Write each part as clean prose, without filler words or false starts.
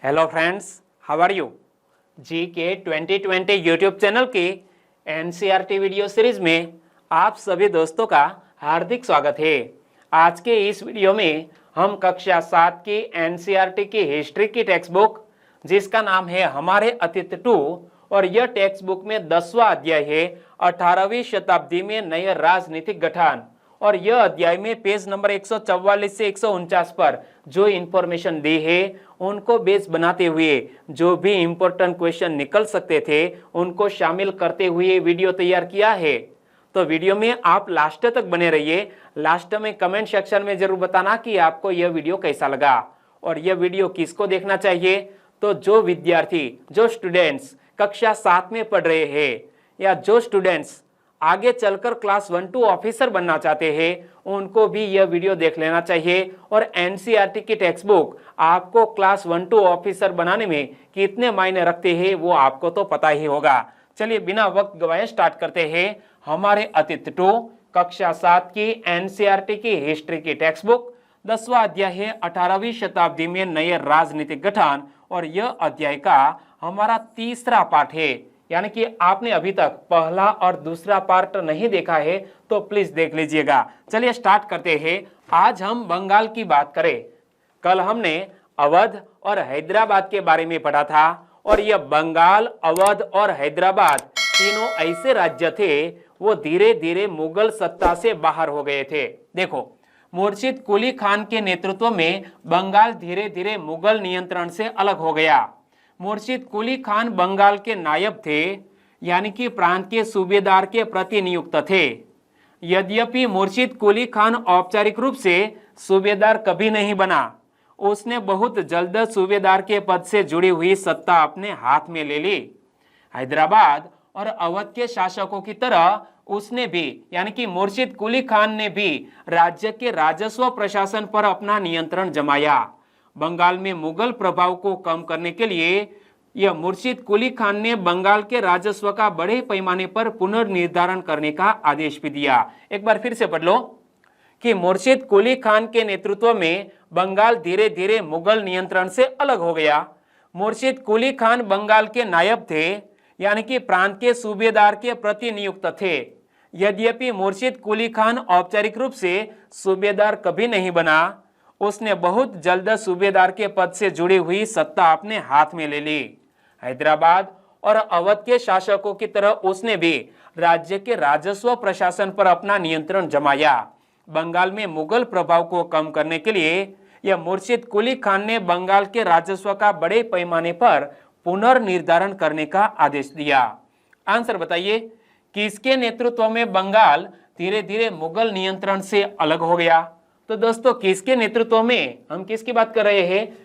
Hello friends, how are you. G K 2020 YouTube channel की NCERT video series में आप सभी दोस्तों का हार्दिक स्वागत है। आज के इस वीडियो में हम कक्षा 7 की एनसीईआरटी की हिस्ट्री की टेक्स्ट बुक जिसका नाम है हमारे अतीत 2 और यह टेक्स्ट बुक में 10वां अध्याय है 18वीं शताब्दी में नए राजनीतिक गठन, और यह अध्याय में पेज नंबर 144 से 149 पर जो इंफॉर्मेशन दी है उनको बेस बनाते हुए जो भी इंपॉर्टेंट क्वेश्चन निकल सकते थे उनको शामिल करते हुए वीडियो तैयार किया है। तो वीडियो में आप लास्ट तक बने रहिए। लास्ट में कमेंट सेक्शन में जरूर बताना कि आपको यह वीडियो कैसा लगा और यह वीडियो किसको देखना चाहिए। तो जो विद्यार्थी, जो स्टूडेंट्स कक्षा 7 में पढ़ रहे हैं या जो स्टूडेंट्स आगे चलकर क्लास 1-2 ऑफिसर बनना चाहते हैं उनको भी यह वीडियो देख लेना चाहिए। और एनसीईआरटी की टेक्स्ट बुक आपको क्लास 1-2 ऑफिसर बनाने में कितने मायने रखते हैं वो आपको तो पता ही होगा। चलिए बिना वक्त गवाए स्टार्ट करते हैं हमारे अतीत 2 कक्षा 7 की एनसीईआरटी की हिस्ट्री की टेक्स्ट बुक। 10वां अध्याय है 18वीं शताब्दी में नए राजनीतिक गठन, और यह अध्याय का हमारा तीसरा पार्ट है। यानी कि आपने अभी तक पहला और दूसरा पार्ट नहीं देखा है तो प्लीज देख लीजिएगा। चलिए स्टार्ट करते हैं। आज हम बंगाल की बात करें। कल हमने अवध और हैदराबाद के बारे में पढ़ा था, और यह बंगाल, अवध और हैदराबाद तीनों ऐसे राज्य थे वो धीरे धीरे मुगल सत्ता से बाहर हो गए थे। देखो, मुर्शिद कुली खान के नेतृत्व में बंगाल धीरे धीरे मुगल नियंत्रण से अलग हो गया। मुर्शिद कुली खान बंगाल के नायब थे, यानी कि प्रांत के सूबेदार के प्रति नियुक्त थे। यद्यपि मुर्शिद कुली खान औपचारिक रूप से सूबेदार कभी नहीं बना, उसने बहुत जल्द सूबेदार के पद से जुड़ी हुई सत्ता अपने हाथ में ले ली। हैदराबाद और अवध के शासकों की तरह उसने भी, यानी कि मुर्शिद कुली खान ने भी राज्य के राजस्व प्रशासन पर अपना नियंत्रण जमाया। बंगाल में मुगल प्रभाव को कम करने के लिए यह मुर्शिद कुली खान ने बंगाल के राजस्व का बड़े पैमाने पर पुनर्निर्धारण करने का आदेश भी दिया। एक बार फिर से पढ़ लो कि मुर्शिद कुली खान के नेतृत्व में बंगाल धीरे धीरे मुगल नियंत्रण से अलग हो गया। मुर्शिद कुली खान बंगाल के नायब थे, यानी कि प्रांत के सूबेदार के प्रति नियुक्त थे। यद्यपि मुर्शिद कुली खान औपचारिक रूप से सूबेदार कभी नहीं बना, उसने बहुत जल्द सूबेदार के पद से जुड़ी हुई सत्ता अपने हाथ में ले ली। हैदराबाद और अवध के शासकों की तरह उसने भी राज्य के राजस्व प्रशासन पर अपना नियंत्रण जमाया। बंगाल में मुगल प्रभाव को कम करने के लिए यह मुर्शिद कुली खान ने बंगाल के राजस्व का बड़े पैमाने पर पुनर्निर्धारण करने का आदेश दिया। आंसर बताइए, किसके नेतृत्व में बंगाल धीरे धीरे मुगल नियंत्रण से अलग हो गया? तो दोस्तों, किसके नेतृत्व में, हम किसकी बात कर रहे हैं?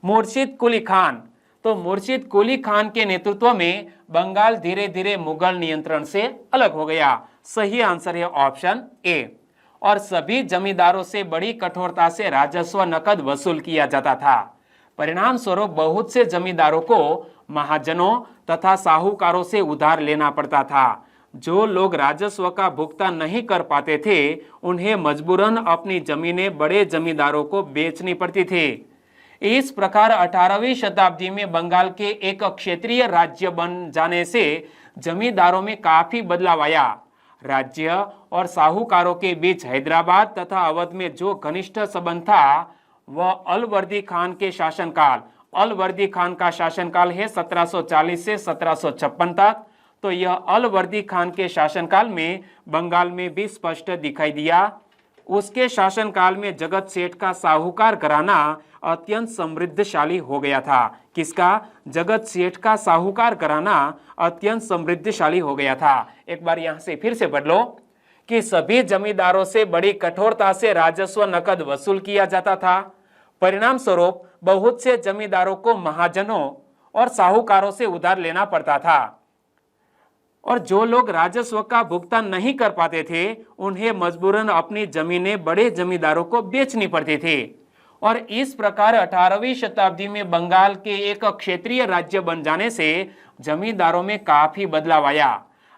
मुर्शिद कुली खान। तो मुर्शिद कुली खान के नेतृत्व में बंगाल धीरे धीरे मुगल नियंत्रण से अलग हो गया। सही आंसर है ऑप्शन ए। और सभी जमींदारों से बड़ी कठोरता से राजस्व नकद वसूल किया जाता था। परिणाम स्वरूप बहुत से जमींदारों को महाजनों तथा साहूकारों से उधार लेना पड़ता था। जो लोग राजस्व का भुगतान नहीं कर पाते थे उन्हें मजबूरन अपनी जमीनें बड़े जमींदारों को बेचनी पड़ती थी। इस प्रकार 18वीं शताब्दी में बंगाल के एक क्षेत्रीय राज्य बन जाने से जमींदारों में काफी बदलाव आया। राज्य और साहूकारों के बीच हैदराबाद तथा अवध में जो घनिष्ठ संबंध था वह अलवर्दी खान के शासनकाल, अलवर्दी खान का शासनकाल है 1740 से 1756 तक। तो यह अलवर्दी खान के शासनकाल में बंगाल में भी स्पष्ट दिखाई दिया। उसके शासनकाल में जगत सेठ का साहूकार घराना अत्यंत समृद्धशाली हो गया था। किसका? जगत सेठ का साहूकार घराना अत्यंत समृद्धशाली हो गया था। एक बार यहां से फिर से पढ़ लो कि सभी जमींदारों से बड़ी कठोरता से राजस्व नकद वसूल किया जाता था। परिणाम स्वरूप बहुत से जमींदारों को महाजनों और साहूकारों से उधार लेना पड़ता था, और जो लोग राजस्व का भुगतान नहीं कर पाते थे उन्हें मजबूरन अपनी जमीनें बड़े जमींदारों को बेचनी पड़ती थी। और इस प्रकार 18वीं शताब्दी में बंगाल के एक क्षेत्रीय राज्य बन जाने से जमींदारों में काफी बदलाव आया।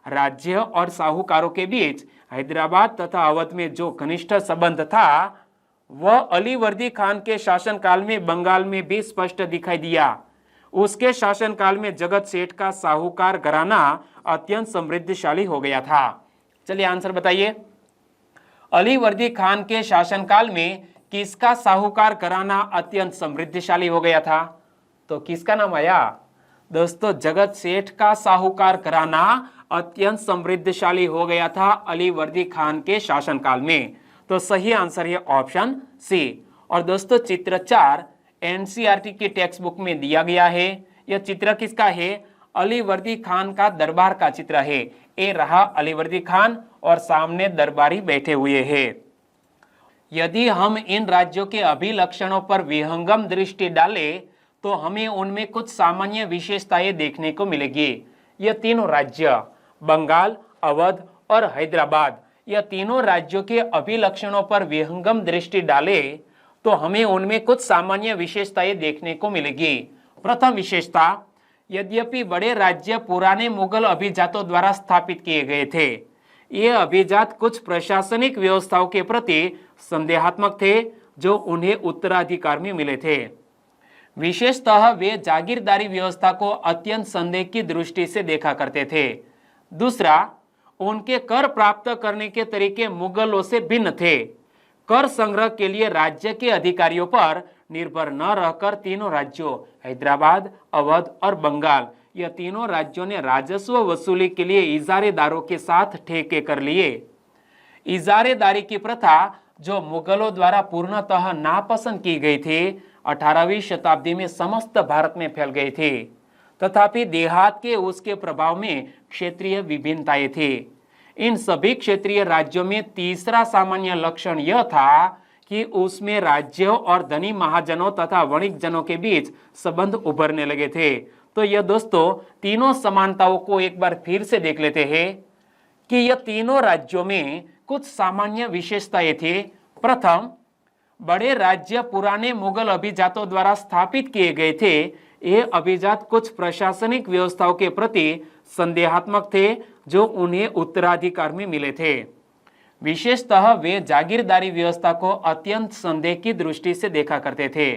राज्य और साहूकारों के बीच हैदराबाद तथा अवध में जो घनिष्ठ संबंध था वह अलीवर्दी खान के शासनकाल में बंगाल में भी स्पष्ट दिखाई दिया। उसके शासनकाल में जगत सेठ का साहूकार घराना अत्यंत समृद्धशाली हो गया था। चलिए आंसर बताइए। अलीवर्दी खान के शासनकाल में किसका साहूकार घराना अत्यंत समृद्धशाली हो गया था? तो किसका नाम आया दोस्तों? जगत सेठ का साहूकार घराना अत्यंत समृद्धशाली हो गया था अलीवर्दी खान के शासनकाल में। तो सही आंसर है ऑप्शन सी। और दोस्तों चित्र 4 एनसीईआरटी की टेक्स्ट बुक में दिया गया है। यह चित्र किसका है? अलीवर्दी खान का दरबार का चित्र है। ये रहा अलीवर्दी खान और सामने दरबारी बैठे हुए हैं। यदि हम इन राज्यों के अभिलक्षणों पर विहंगम दृष्टि डालें तो हमें उनमें कुछ सामान्य विशेषताएं देखने को मिलेगी। यह तीनों राज्य बंगाल, अवध और हैदराबाद, यह तीनों राज्यों के अभिलक्षणों पर विहंगम दृष्टि डालें तो हमें उनमें कुछ सामान्य विशेषताएं देखने को मिलेगी। प्रथम विशेषता, यद्यपि बड़े राज्य पुराने मुगल अभिजातों द्वारा स्थापित किए गए थे, ये अभिजात कुछ प्रशासनिक व्यवस्थाओं के प्रति संदेहात्मक थे जो उन्हें उत्तराधिकार में मिले थे। विशेषतः वे जागीरदारी व्यवस्था को अत्यंत संदेह की दृष्टि से देखा करते थे। दूसरा, उनके कर प्राप्त करने के तरीके मुगलों से भिन्न थे। कर संग्रह के लिए राज्य के अधिकारियों पर निर्भर न रहकर तीनों राज्यों हैदराबाद, अवध और बंगाल, यह तीनों राज्यों ने राजस्व वसूली के लिए इजारेदारों के साथ ठेके कर लिए। इजारेदारी की प्रथा जो मुगलों द्वारा पूर्णतः नापसंद की गई थी, 18वीं शताब्दी में समस्त भारत में फैल गई थी। तथापि देहात के उसके प्रभाव में क्षेत्रीय विभिन्नताएं थी। इन सभी क्षेत्रीय राज्यों में तीसरा सामान्य लक्षण यह था कि उसमें राज्यों और धनी महाजनों तथा वणिक जनों के बीच संबंध उभरने लगे थे। तो यह दोस्तों तीनों समानताओं को एक बार फिर से देख लेते हैं कि यह तीनों राज्यों में कुछ सामान्य विशेषताएं थी। प्रथम, बड़े राज्य पुराने मुगल अभिजातों द्वारा स्थापित किए गए थे। ये अभिजात कुछ प्रशासनिक व्यवस्थाओं के प्रति संदेहात्मक थे जो उन्हें उत्तराधिकार में मिले थे। विशेषतः वे जागीरदारी व्यवस्था को अत्यंत संदेह की दृष्टि से देखा करते थे।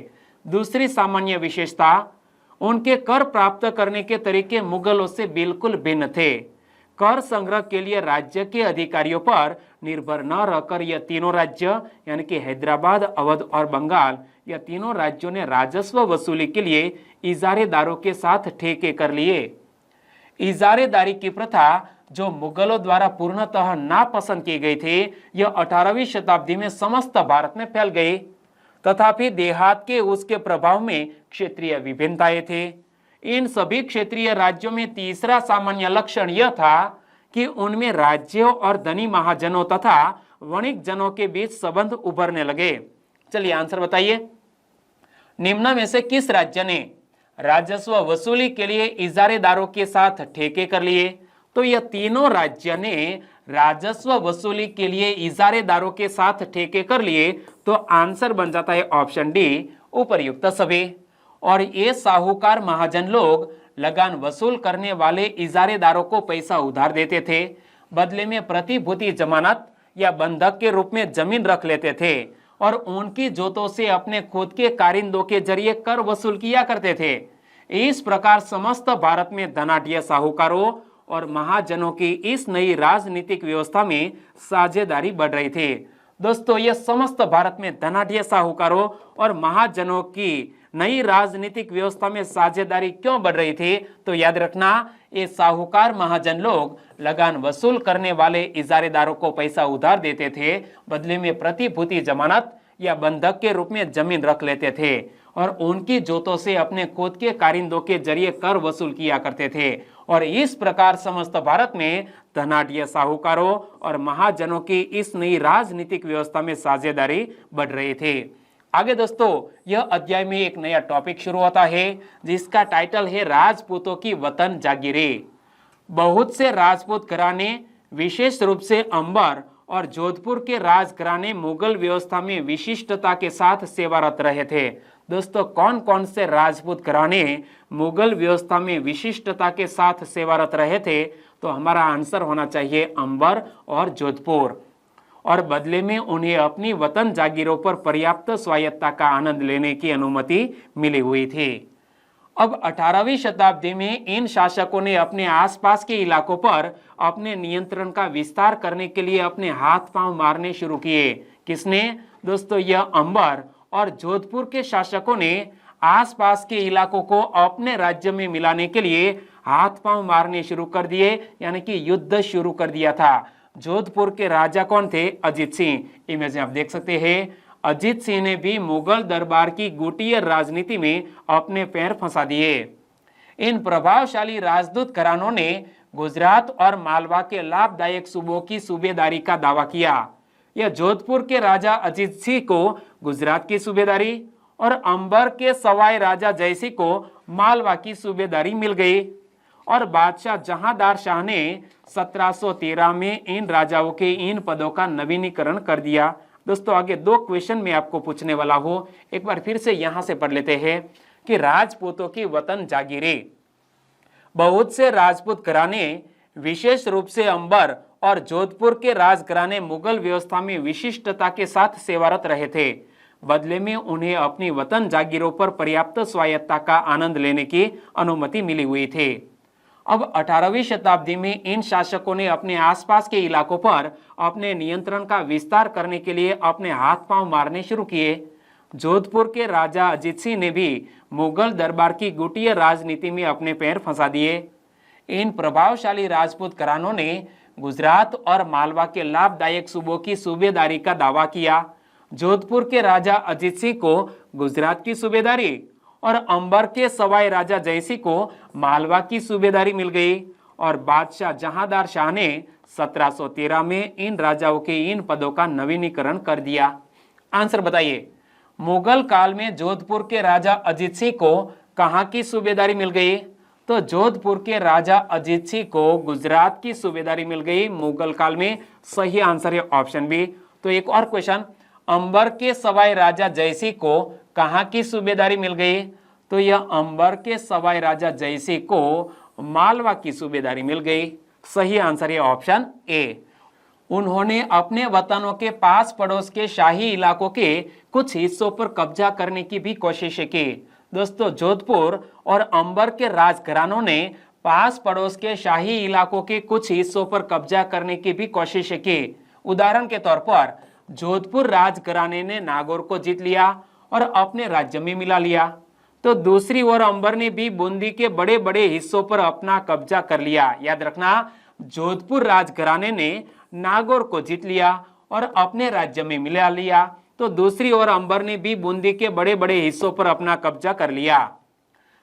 दूसरी सामान्य विशेषता, उनके कर प्राप्त करने के तरीके मुगलों से बिल्कुल भिन्न थे। कर संग्रह के लिए राज्य के अधिकारियों पर निर्भर न रहकर यह तीनों राज्य यानी कि हैदराबाद, अवध और बंगाल, यह तीनों राज्यों ने राजस्व वसूली के लिए इजारेदारों के साथ ठेके कर लिए। इजारेदारी की प्रथा जो मुगलों द्वारा पूर्णतः नापसंद की गई थी, यह 18वीं शताब्दी में समस्त भारत में फैल गई। तथापि देहात के उसके प्रभाव में क्षेत्रीय विभिन्नताएं थे। इन सभी क्षेत्रीय राज्यों में तीसरा सामान्य लक्षण यह था कि उनमें राज्यों और धनी महाजनों तथा वणिक जनों के बीच संबंध उभरने लगे। चलिए आंसर बताइए। निम्न में से किस राज्य ने राजस्व वसूली के लिए इजारेदारों के साथ ठेके कर लिए? तो यह तीनों राज्य ने राजस्व वसूली के लिए इजारेदारों के साथ ठेके कर लिए। तो आंसर बन जाता है ऑप्शन डी, उपर्युक्त सभी। और ये साहूकार महाजन लोग लगान वसूल करने वाले इजारेदारों को पैसा उधार देते थे, बदले में प्रतिभूति जमानत या बंधक के रूप में जमीन रख लेते थे और उनकी जोतों से अपने खुद के कारिंदों के जरिए कर वसूल किया करते थे। इस प्रकार समस्त भारत में धनाढ्य साहूकारों और महाजनों की इस नई राजनीतिक व्यवस्था में साझेदारी बढ़ रही थी। दोस्तों, यह समस्त भारत में धनाढ्य साहूकारों और महाजनों की नई राजनीतिक व्यवस्था में साझेदारी क्यों बढ़ रही थी? तो याद रखना, ये साहूकार महाजन लोग लगान वसूल करने वाले इजारेदारों को पैसा उधार देते थे, बदले में प्रतिभूति जमानत या बंधक के रूप में जमीन रख लेते थे और उनकी जोतों से अपने खुद के कारिंदों के जरिए कर वसूल किया करते थे। और इस प्रकार समस्त भारत में धनाढ्य साहूकारों और महाजनों की इस नई राजनीतिक व्यवस्था में साझेदारी बढ़ रही थी। आगे दोस्तों, यह अध्याय में एक नया टॉपिक शुरू होता है जिसका टाइटल है राजपूतों की वतन जागीरें। बहुत से राजपूत घराने, विशेष रूप से अंबर और जोधपुर के राजघराने मुगल व्यवस्था में विशिष्टता के साथ सेवारत रहे थे। दोस्तों, कौन कौन से राजपूत घराने मुगल व्यवस्था में विशिष्टता के साथ सेवारत रहे थे? तो हमारा आंसर होना चाहिए अंबर और जोधपुर। और बदले में उन्हें अपनी वतन जागीरों पर पर्याप्त स्वायत्ता का आनंद लेने की अनुमति मिली हुई थी। अब 18वीं शताब्दी में इन शासकों ने अपने आसपास के इलाकों पर अपने नियंत्रण का विस्तार करने के लिए अपने हाथ पांव मारने शुरू किए। किसने? दोस्तों, यह अंबर और जोधपुर के शासकों ने आसपास के इलाकों को अपने राज्य में मिलाने के लिए हाथ पांव मारने शुरू कर दिए, यानी कि युद्ध शुरू कर दिया था। जोधपुर के राजा कौन थे? अजीत सिंह। इमेज में आप देख सकते हैं, अजीत सिंह ने भी मुगल दरबार की गुटिया राजनीति में अपने पैर फंसा दिए। इन प्रभावशाली राजदूत घरानों ने गुजरात और मालवा के लाभदायक सूबों की सूबेदारी का दावा किया। यह जोधपुर के राजा अजीत सिंह को गुजरात की सूबेदारी और अंबर के सवाई राजा जयसिंह को मालवा की सूबेदारी मिल गई और बादशाह जहांदार शाह ने 1713 में इन राजाओं के इन पदों का नवीनीकरण कर दिया। दोस्तों, आगे दो क्वेश्चन मैं आपको पूछने वाला हूं, एक बार फिर से यहां से पढ़ लेते हैं कि राजपूतों की वतन जागीरें। बहुत से राजपूत घराने, विशेष रूप से अंबर और जोधपुर के राजघराने मुगल व्यवस्था में विशिष्टता के साथ सेवारत रहे थे। बदले में उन्हें अपनी वतन जागीरों पर पर्याप्त स्वायत्ता का आनंद लेने की अनुमति मिली हुई थी। अब 18वीं शताब्दी में इन शासकों ने अपने आसपास के इलाकों पर अपने नियंत्रण का विस्तार करने के लिए अपने हाथ पांव मारने शुरू किए। जोधपुर के राजा अजीत सिंह ने भी मुगल दरबार की गुटिया राजनीति में अपने पैर फंसा दिए। इन प्रभावशाली राजपूत घरानों ने गुजरात और मालवा के लाभदायक सूबों की सूबेदारी का दावा किया। जोधपुर के राजा अजीत सिंह को गुजरात की सूबेदारी और अंबर के सवाई राजा जयसिंह को मालवा की सूबेदारी मिल गई और बादशाह जहांदार शाह ने 1713 में इन राजाओं के इन पदों का नवीनीकरण कर दिया। आंसर बताइए, मुगल काल में जोधपुर के राजा अजीत सिंह को कहां की सूबेदारी मिल गई? तो जोधपुर के राजा अजीत सिंह को गुजरात की सूबेदारी मिल गई मुगल काल में। सही आंसर है ऑप्शन बी। तो एक और क्वेश्चन, अंबर के सवाई राजा जयसिंह को कहां की सूबेदारी मिल गई? तो यह अंबर के सवाई राजा जयसिंह को मालवा की सूबेदारी मिल गई। सही आंसर है ऑप्शन ए। उन्होंने अपने वतनों के पास पड़ोस के शाही इलाकों के कुछ हिस्सों पर कब्जा करने की भी कोशिश की। दोस्तों, जोधपुर और अंबर के राजघरानों ने पास पड़ोस के शाही इलाकों के कुछ हिस्सों पर कब्जा करने की भी कोशिश की। उदाहरण के तौर पर जोधपुर राजघराने ने नागौर को जीत लिया और अपने राज्य में मिला लिया, तो दूसरी ओर अंबर ने भी बूंदी के बड़े बड़े हिस्सों पर अपना कब्जा कर लिया। याद रखना, जोधपुर राजघराने ने नागौर को जीत लिया और अपने राज्य में मिला लिया, तो दूसरी ओर अंबर ने भी बूंदी के बड़े बड़े हिस्सों पर अपना कब्जा कर लिया।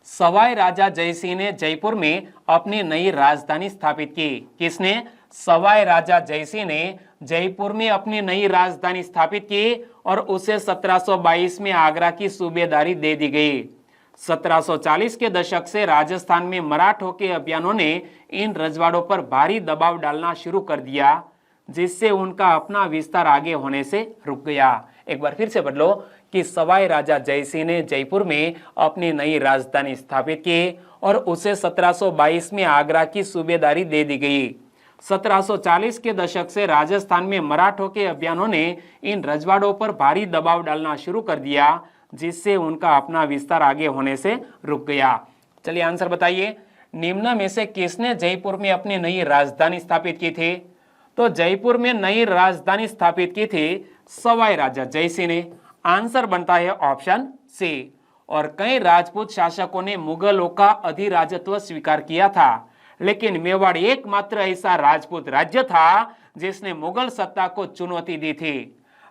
सवाई राजा जयसिंह ने जयपुर में अपनी नई राजधानी स्थापित की। किसने? सवाई राजा जयसिंह ने जयपुर में अपनी नई राजधानी स्थापित की और उसे 1722 में आगरा की सूबेदारी दे दी गई। 1740 के दशक से राजस्थान में मराठों के अभियानों ने इन रजवाड़ों पर भारी दबाव डालना शुरू कर दिया, जिससे उनका अपना विस्तार आगे होने से रुक गया। एक बार फिर से बदलो कि सवाई राजा जयसिंह ने जयपुर में अपनी नई राजधानी स्थापित की और उसे 1722 में आगरा की सूबेदारी दे दी गई। 1740 के दशक से राजस्थान में मराठों के अभियानों ने इन रजवाड़ों पर भारी दबाव डालना शुरू कर दिया, जिससे उनका अपना विस्तार आगे होने से रुक गया। चलिए आंसर बताइए, निम्न में से किसने जयपुर में अपनी नई राजधानी स्थापित की थी? तो जयपुर में नई राजधानी स्थापित की थी सवाई राजा जयसिंह ने। आंसर बनता है ऑप्शन सी। और कई राजपूत शासकों ने मुगलों का अधिराजत्व स्वीकार किया था, लेकिन मेवाड़ एकमात्र ऐसा राजपूत राज्य था जिसने मुगल सत्ता को चुनौती दी थी।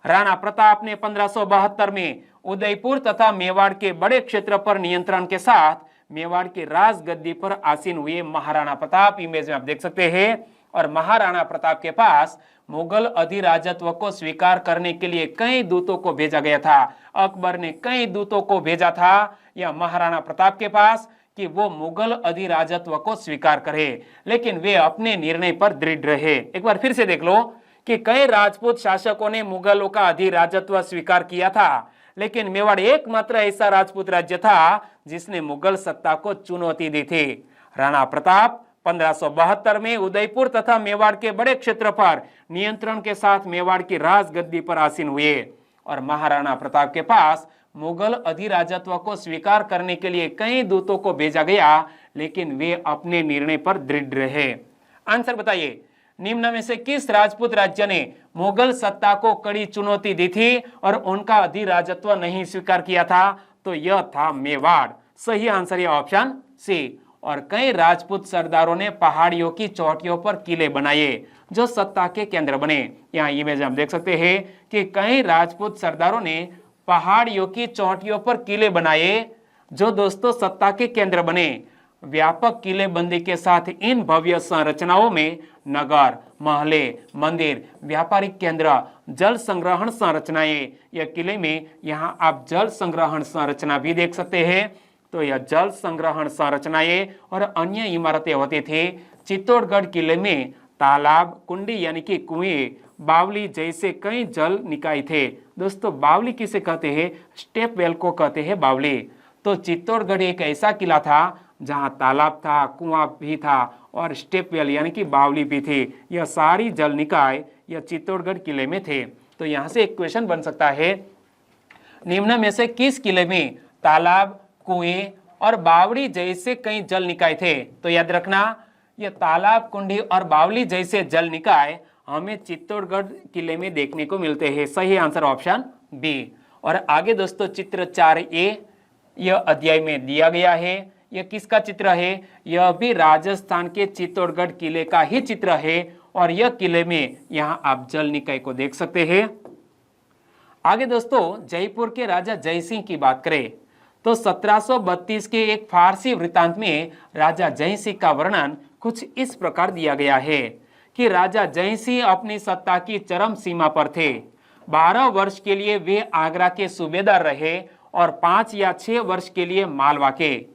राणा प्रताप ने 1572 में उदयपुर तथा मेवाड़ के बड़े क्षेत्र पर नियंत्रण के साथ मेवाड़ की राजगद्दी पर आसीन हुए महाराणा प्रताप, इमेज में आप देख सकते हैं। और महाराणा प्रताप के पास मुगल अधिराजत्व को स्वीकार करने के लिए कई दूतों को भेजा गया था। अकबर ने कई दूतों को भेजा था या महाराणा प्रताप के पास कि वो मुगल अधिराजत्व को स्वीकार करे, लेकिन वे अपने निर्णय पर दृढ़ रहे। एक बार फिर से देख लो कि कई राजपूत शासकों ने मुगलों का अधिराजत्व स्वीकार किया था, लेकिन मेवाड़ एकमात्र ऐसा राजपूत राज्य था जिसने मुगल सत्ता को चुनौती दी थी। राणा प्रताप, 1572 में उदयपुर तथा मेवाड़ के बड़े क्षेत्र पर नियंत्रण के साथ मेवाड़ की राजगद्दी पर आसीन हुए और महाराणा प्रताप के पास मुगल अधिराजत्व को स्वीकार करने के लिए कई दूतों को भेजा गया, लेकिन वे अपने निर्णय पर दृढ़ रहे। आंसर बताइए, निम्न में से किस राजपूत राज्य ने मुगल सत्ता को कड़ी चुनौती दी थी और उनका अधिराजत्व नहीं स्वीकार किया था? तो यह था मेवाड़। सही आंसर है ऑप्शन सी। और कई राजपूत सरदारों ने पहाड़ियों की चोटियों पर किले बनाए जो सत्ता के केंद्र बने। यहाँ इमेज हम देख सकते हैं कि कई राजपूत सरदारों ने पहाड़ियों की चोटियों पर किले बनाए जो दोस्तों सत्ता के केंद्र बने। व्यापक किलेबंदी के साथ इन भव्य संरचनाओं में नगर, महले, मंदिर, व्यापारिक केंद्र, जल संग्रहण संरचनाएं, यह किले में यहाँ आप जल संग्रहण संरचना भी देख सकते हैं। तो यह जल संग्रहण संरचनाएं और अन्य इमारतें होती थी। चित्तौड़गढ़ किले में तालाब, कुंडी यानी कि कुएं, बावली जैसे कई जल निकाय थे। दोस्तों बावली किसे कहते हैं? स्टेप वेल को कहते हैं बावली। तो चित्तौड़गढ़ एक ऐसा किला था जहां तालाब था, कुआं भी था और स्टेप वेल यानी कि बावली भी थी। यह सारी जल निकाय यह चित्तौड़गढ़ किले में थे। तो यहां से एक क्वेश्चन बन सकता है, निम्न में से किस किले में तालाब, कुएं और बावली जैसे कई जल निकाय थे? तो याद रखना, यह तालाब, कुंडी और बावली जैसे जल निकाय हमें चित्तौड़गढ़ किले में देखने को मिलते हैं। सही आंसर ऑप्शन बी। और आगे दोस्तों चित्र 4A यह अध्याय में दिया गया है। यह किसका चित्र है? यह भी राजस्थान के चित्तौड़गढ़ किले का ही चित्र है और यह किले में यहाँ आप जल निकाय को देख सकते हैं। आगे दोस्तों जयपुर के राजा जयसिंह की बात करें तो 1732 के एक फारसी वृत्तांत में राजा जयसिंह का वर्णन कुछ इस प्रकार दिया गया है कि राजा जयसिंह अपनी सत्ता की चरम सीमा पर थे। 12 वर्ष के लिए वे आगरा के सूबेदार रहे और 5 या 6 वर्ष के लिए मालवा के।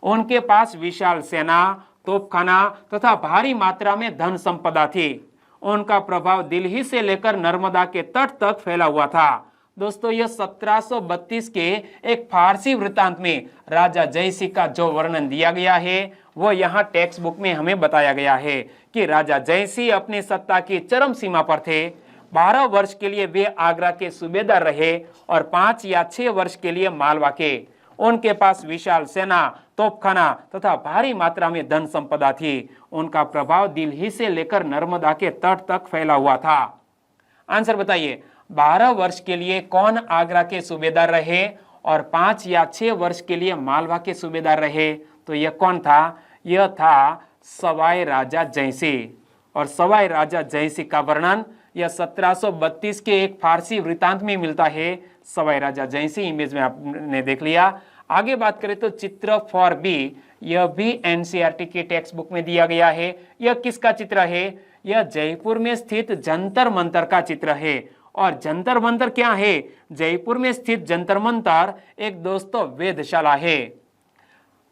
उनके पास विशाल सेना, तोपखाना तथा भारी मात्रा में धन संपदा थी। उनका प्रभाव दिल्ली से लेकर नर्मदा के तट तक फैला हुआ था। दोस्तों यह 1732 के एक फारसी वृत्तांत में राजा जयसिंह का जो वर्णन दिया गया है वो यहाँ टेक्स्ट बुक में हमें बताया गया है कि राजा जयसिंह अपनी सत्ता की चरम सीमा पर थे। 12 वर्ष के लिए वे आगरा के सूबेदार रहे और 5 या 6 वर्ष के लिए मालवा के। उनके पास विशाल सेना, तोपखाना तथा भारी मात्रा में धन संपदा थी। उनका प्रभाव दिल्ली से लेकर नर्मदा के तट तक फैला हुआ था। आंसर बताइए, 12 वर्ष के लिए कौन आगरा के सूबेदार रहे और 5 या 6 वर्ष के लिए मालवा के सूबेदार रहे? तो यह कौन था? यह था सवाई राजा जयसिंह। और सवाई राजा जयसिंह का वर्णन यह 1732 के एक फारसी वृत्तांत में मिलता है। सवाई राजा जयसिंह इमेज में आपने देख लिया। आगे बात करें तो चित्र 4B यह भी एनसीईआरटी के टेक्स्ट बुक में दिया गया है। यह किसका चित्र है? यह जयपुर में स्थित जंतर मंतर का चित्र है। और जंतर मंतर क्या है? जयपुर में स्थित जंतर मंतर एक दोस्तों वेधशाला है।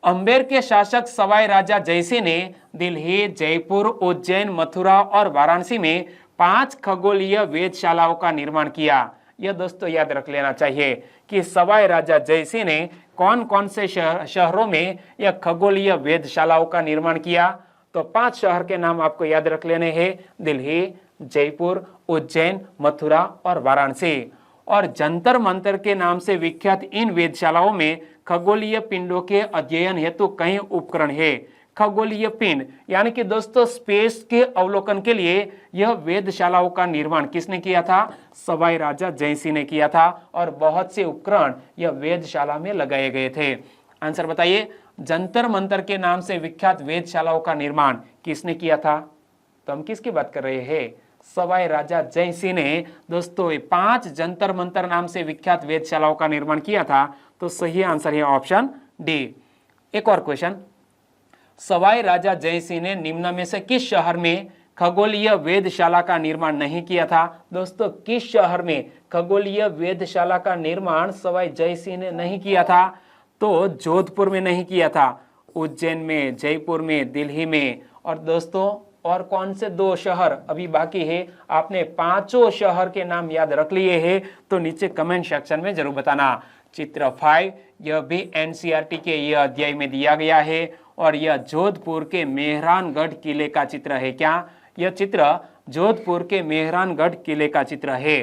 अंबेर के शासक सवाई राजा जयसिंह ने दिल्ली, जयपुर, उज्जैन, मथुरा और वाराणसी में 5 खगोलीय वेधशालाओं का निर्माण किया। यह दोस्तों याद रख लेना चाहिए कि सवाई राजा जयसिंह ने कौन कौन से शहरों में यह खगोलीय वेधशालाओं का निर्माण किया? तो 5 शहर के नाम आपको याद रख लेने हैं, दिल्ली, जयपुर, उज्जैन, मथुरा और वाराणसी। और जंतर मंतर के नाम से विख्यात इन वेधशालाओं में खगोलीय पिंडों के अध्ययन हेतु कई उपकरण है। खगोलीय पिंड यानी कि दोस्तों स्पेस के अवलोकन के लिए यह वेधशालाओं का निर्माण किसने किया था? सवाई राजा जयसिंह ने किया था। और बहुत से उपकरण यह वेधशाला में लगाए गए थे। आंसर बताइए, जंतर मंतर के नाम से विख्यात वेधशालाओं का निर्माण किसने किया था? तो हम किसकी बात कर रहे हैं? सवाई राजा जयसिंह ने दोस्तों 5 जंतर मंतर नाम से विख्यात वेधशालाओं का निर्माण किया था। तो सही आंसर है ऑप्शन डी। एक और क्वेश्चन, सवाई राजा जयसिंह ने निम्न में से किस शहर में खगोलीय वेधशाला का निर्माण नहीं किया था? दोस्तों किस शहर में खगोलीय वेधशाला का निर्माण सवाई जयसिंह ने नहीं किया था? तो जोधपुर में नहीं किया था, उज्जैन में, जयपुर में, दिल्ली में। और दोस्तों और कौन से 2 शहर अभी बाकी है? आपने 5 शहर के नाम याद रख लिए हैं तो नीचे कमेंट सेक्शन में जरूर बताना। चित्र 5 यह भी एनसीईआरटी के यह अध्याय में दिया गया है और यह जोधपुर के मेहरानगढ़ किले का चित्र है। क्या? यह चित्र जोधपुर के मेहरानगढ़ किले का चित्र है।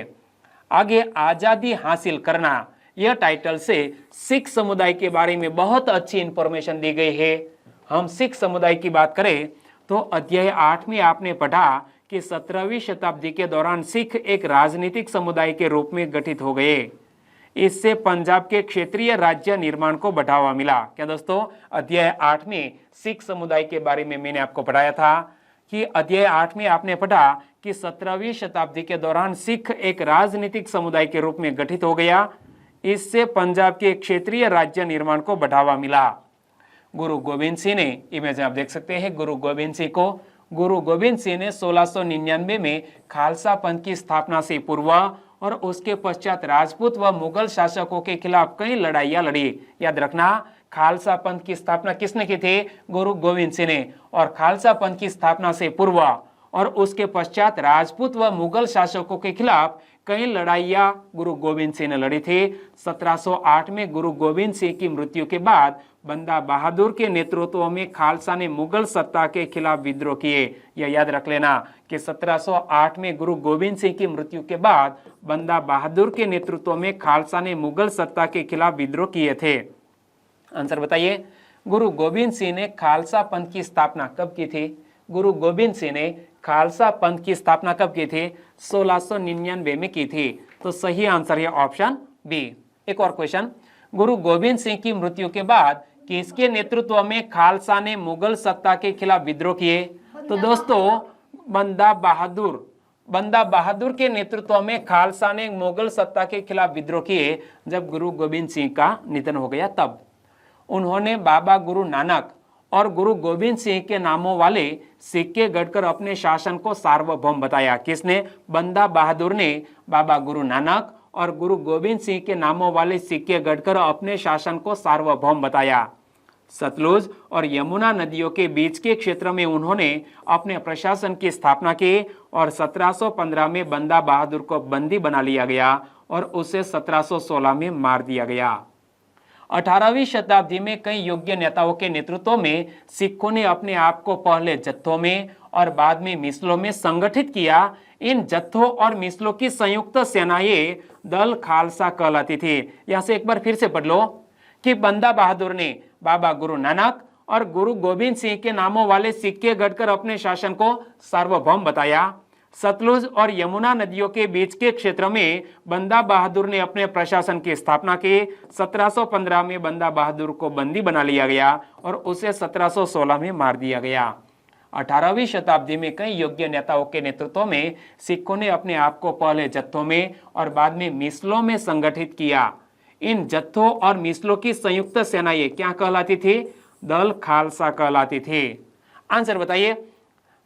आगे आजादी हासिल करना यह टाइटल से सिख समुदाय के बारे में बहुत अच्छी इंफॉर्मेशन दी गई है। हम सिख समुदाय की बात करें तो अध्याय 8 में आपने पढ़ा कि 17वीं शताब्दी के दौरान सिख एक राजनीतिक समुदाय के रूप में गठित हो गए। इससे पंजाब के क्षेत्रीय राज्य निर्माण को बढ़ावा मिला। क्या दोस्तों? अध्याय 8 में सिख समुदाय के बारे में मैंने आपको पढ़ाया था कि अध्याय 8 में आपने पढ़ा कि 17वीं शताब्दी के दौरान सिख एक राजनीतिक समुदाय के रूप में गठित हो गया। इससे पंजाब के क्षेत्रीय राज्य निर्माण को बढ़ावा मिला। गुरु गोविंद सिंह ने, इमेज आप देख सकते हैं गुरु गोविंद सिंह को, गुरु गोविंद सिंह ने 1699 में खालसा पंथ की स्थापना से पूर्व और उसके पश्चात राजपूत व मुगल शासकों के खिलाफ कई लड़ाइयां लड़ी। याद रखना, खालसा पंथ की स्थापना किसने की थी? गुरु गोविंद सिंह ने। और खालसा पंथ की स्थापना से पूर्व और उसके पश्चात राजपूत व मुगल शासकों के खिलाफ कई लड़ाइयां गुरु गोविंद सिंह ने लड़ी थी। 1708 में गुरु गोविंद सिंह की मृत्यु के बाद बंदा बहादुर के नेतृत्व में खालसा ने मुगल सत्ता के खिलाफ विद्रोह किए। यह याद रख लेना कि 1708 में गुरु गोविंद सिंह की मृत्यु के बाद बंदा बहादुर के नेतृत्व में खालसा ने मुगल सत्ता के खिलाफ विद्रोह किए थे। आंसर बताइए। गुरु गोविंद सिंह ने खालसा पंथ की स्थापना कब की थी? गुरु गोविंद सिंह ने खालसा पंथ की स्थापना कब की थी? 1699 में की थी। तो सही आंसर है ऑप्शन बी। एक और क्वेश्चन, गुरु गोविंद सिंह की मृत्यु के बाद किसके नेतृत्व में खालसा ने मुगल सत्ता के खिलाफ विद्रोह किए? तो दोस्तों बंदा बहादुर के नेतृत्व में खालसा ने मुगल सत्ता के खिलाफ विद्रोह किए। जब गुरु गोविंद सिंह का निधन हो गया तब उन्होंने बाबा गुरु नानक और गुरु गोविंद सिंह के नामों वाले सिक्के गढ़कर अपने शासन को सार्वभौम बताया। किसने? बंदा बहादुर ने बाबा गुरु नानक और गुरु गोविंद सिंह के नामों वाले सिक्के गढ़कर अपने शासन को सार्वभौम बताया। सतलुज और यमुना नदियों के बीच के क्षेत्र में उन्होंने अपने प्रशासन की स्थापना की और 1715 में बंदा बहादुर को बंदी बना लिया गया और उसे 1716 में मार दिया गया। 18वीं शताब्दी में कई योग्य नेताओं के नेतृत्व में सिखों ने अपने आप को पहले जत्थों में और बाद में मिसलों में संगठित किया। इन जत्थों और मिसलों की संयुक्त सेनाएं दल खालसा कहलाती थी। यहां से एक बार फिर से पढ़ लो कि बंदा बहादुर ने बाबा गुरु नानक और गुरु गोविंद सिंह के नामों वाले सिक्के गढ़कर अपने शासन को सार्वभौम बताया। सतलुज और यमुना नदियों के बीच के क्षेत्र में बंदा बहादुर ने अपने प्रशासन की स्थापना की। 1715 में बंदा बहादुर को बंदी बना लिया गया और उसे 1716 में मार दिया गया। 18वीं शताब्दी में कई योग्य नेताओं के नेतृत्व में सिखों ने अपने आप को पहले जत्थों में और बाद में मिसलों में संगठित किया। इन जत्थों और मिसलों की संयुक्त सेनाएं क्या कहलाती थी? दल खालसा कहलाती थी। आंसर बताइए।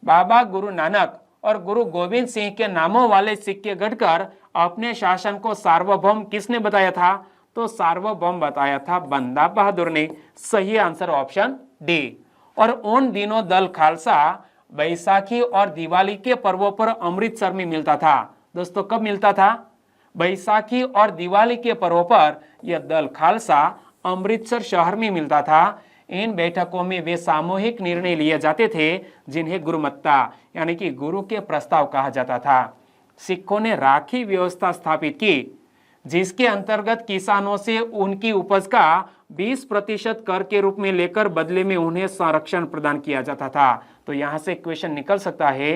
बाबा गुरु नानक और गुरु गोविंद सिंह के नामों वाले सिक्के गढ़कर अपने शासन को सार्वभौम किसने बताया था? तो सार्वभौम बताया था बंदा बहादुर ने। सही आंसर ऑप्शन डी। और उन दिनों दल खालसा बैसाखी और दिवाली के पर्वों पर अमृतसर में मिलता था। दोस्तों कब मिलता था? बैसाखी और दिवाली के पर्वों पर यह दल खालसा अमृतसर शहर में मिलता था। इन बैठकों में वे सामूहिक निर्णय लिए जाते थे जिन्हें गुरुमत्ता यानी कि गुरु के प्रस्ताव कहा जाता था। सिखों ने राखी व्यवस्था स्थापित की जिसके अंतर्गत किसानों से उनकी उपज का 20% कर के रूप में लेकर बदले में उन्हें संरक्षण प्रदान किया जाता था। तो यहां से क्वेश्चन निकल सकता है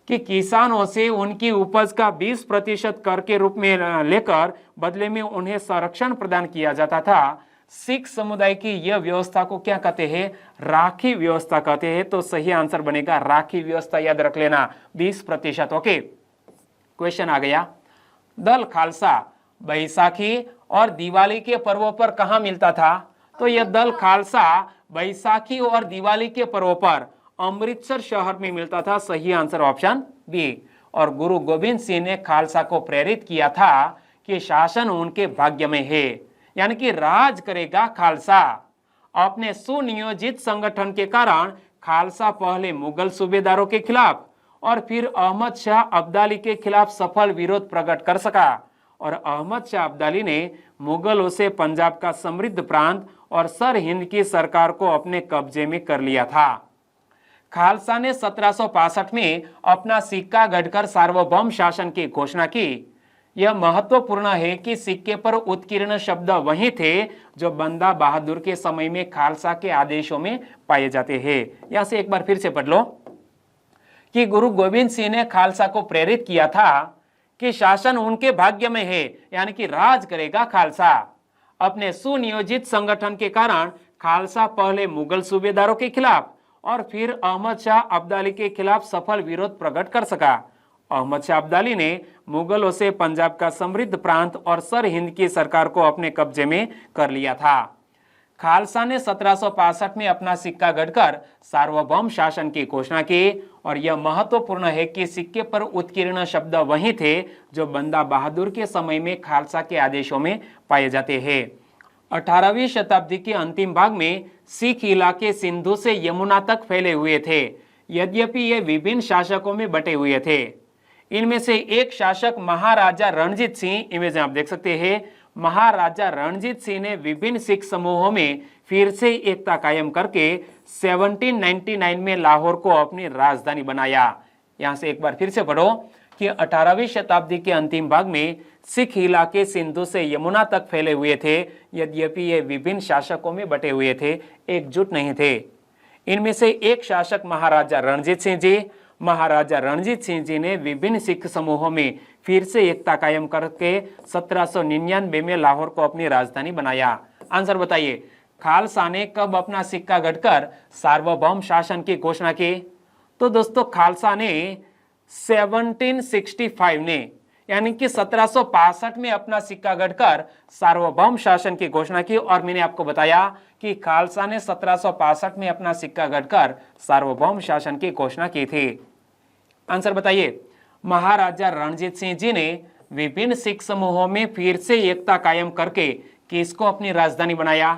कि किसानों से उनकी उपज का 20% कर के रूप में लेकर बदले में उन्हें संरक्षण प्रदान किया जाता था। सिख समुदाय की यह व्यवस्था को क्या कहते हैं? राखी व्यवस्था कहते हैं। तो सही आंसर बनेगा राखी व्यवस्था। याद रख लेना 20%। ओके, क्वेश्चन आ गया। दल खालसा बैसाखी और दिवाली के पर्वों पर कहां मिलता था? तो यह दल खालसा बैसाखी और दिवाली के पर्वों पर अमृतसर शहर में मिलता था। सही आंसर ऑप्शन बी। और गुरु गोविंद सिंह ने खालसा को प्रेरित किया था कि शासन उनके भाग्य में है, यानी कि राज करेगा खालसा। अपने सुनियोजित संगठन के कारण खालसा पहले मुगल सूबेदारों के खिलाफ और फिर अहमद शाह अब्दाली के खिलाफ सफल विरोध प्रकट कर सका और अहमद शाह अब्दाली ने मुगलों से पंजाब का समृद्ध प्रांत और सर हिंद की सरकार को अपने कब्जे में कर लिया था। खालसा ने 1765 में अपना सिक्का गढ़कर सार्वभौम शासन की घोषणा की। यह महत्वपूर्ण है कि सिक्के पर उत्कीर्ण शब्द वही थे जो बंदा बहादुर के समय में खालसा के आदेशों में पाए जाते हैं। यहां से एक बार फिर से पढ़ लो कि गुरु गोविंद सिंह ने खालसा को प्रेरित किया था कि शासन उनके भाग्य में है, यानी कि राज करेगा खालसा। अपने सुनियोजित संगठन के कारण खालसा पहले मुगल सूबेदारों के खिलाफ और फिर अहमद शाह अब्दाली के खिलाफ सफल विरोध प्रकट कर सका। अहमद शाह अब्दाली ने मुगलों से पंजाब का समृद्ध प्रांत और सर हिंद की सरकार को अपने कब्जे में कर लिया था। खालसा ने 1765 में अपना सिक्का गढ़कर सार्वभौम शासन की घोषणा की और यह महत्वपूर्ण है कि सिक्के पर उत्कीर्ण शब्द वही थे जो बंदा बहादुर के समय में खालसा के आदेशों में पाए जाते हैं। 18वीं शताब्दी के अंतिम भाग में सिख इलाके सिंधु से यमुना तक फैले हुए थे, यद्यपि ये विभिन्न शासकों में बटे हुए थे। इनमें से एक शासक महाराजा रणजीत सिंह, इमेज आप देख सकते हैं, महाराजा रणजीत सिंह ने विभिन्न सिख समूहों में फिर से एकता कायम करके 1799 में लाहौर को अपनी राजधानी बनाया। यहां से एक बार फिर से पढ़ो कि 18वीं शताब्दी के अंतिम भाग में सिख इलाके सिंधु से यमुना तक फैले हुए थे, यद्यपि ये विभिन्न शासकों में बटे हुए थे, एकजुट नहीं थे। इनमें से एक शासक महाराजा रणजीत सिंह जी, महाराजा रणजीत सिंह जी ने विभिन्न सिख समूहों में फिर से एकता कायम करके 1799 में लाहौर को अपनी राजधानी बनाया। आंसर बताइए, खालसा ने कब अपना सिक्का गढ़कर सार्वभौम शासन की घोषणा की? तो दोस्तों खालसा ने 1765 ने, यानी कि 1765 में अपना सिक्का गढ़कर सार्वभौम शासन की घोषणा की। और मैंने आपको बताया कि खालसा ने 1765 में अपना सिक्का गढ़कर सार्वभौम शासन की घोषणा की थी। आंसर बताइए, महाराजा रणजीत सिंह जी ने विभिन्न सिख समूहों में फिर से एकता कायम करके किसको अपनी राजधानी बनाया?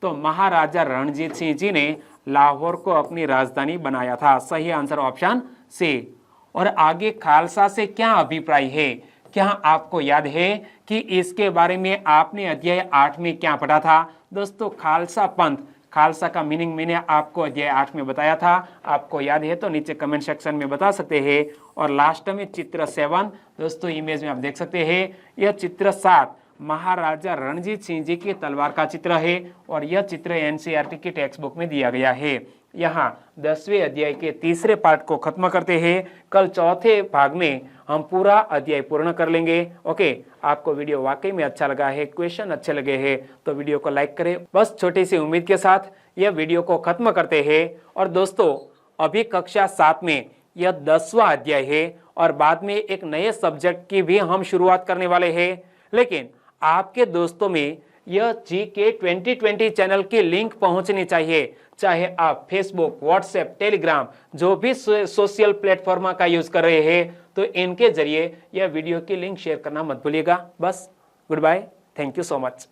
तो महाराजा रणजीत सिंह जी ने लाहौर को अपनी राजधानी बनाया था। सही आंसर ऑप्शन सी। और आगे खालसा से क्या अभिप्राय है? क्या आपको याद है कि इसके बारे में आपने अध्याय 8 में क्या पढ़ा था? दोस्तों खालसा पंथ, खालसा का मीनिंग मैंने आपको अध्याय 8 में बताया था। आपको याद है तो नीचे कमेंट सेक्शन में बता सकते हैं। और लास्ट में चित्र 7, दोस्तों इमेज में आप देख सकते हैं, यह चित्र 7 महाराजा रणजीत सिंह जी की तलवार का चित्र है और यह चित्र एनसीईआरटी की टेक्स्ट बुक में दिया गया है। यहाँ 10वें अध्याय के तीसरे पार्ट को खत्म करते हैं। कल चौथे भाग में हम पूरा अध्याय पूर्ण कर लेंगे। ओके, आपको वीडियो वाकई में अच्छा लगा है, क्वेश्चन अच्छे लगे हैं तो वीडियो को लाइक करें। बस छोटी सी उम्मीद के साथ यह वीडियो को खत्म करते हैं। और दोस्तों अभी कक्षा 7 में यह 10वां अध्याय है और बाद में एक नए सब्जेक्ट की भी हम शुरुआत करने वाले हैं। लेकिन आपके दोस्तों में यह जीके 2020 चैनल की लिंक पहुंचनी चाहिए, चाहे आप फेसबुक, व्हाट्सएप, टेलीग्राम जो भी सोशल प्लेटफॉर्म का यूज कर रहे हैं, तो इनके जरिए यह वीडियो की लिंक शेयर करना मत भूलिएगा। बस good bye, thank you so much.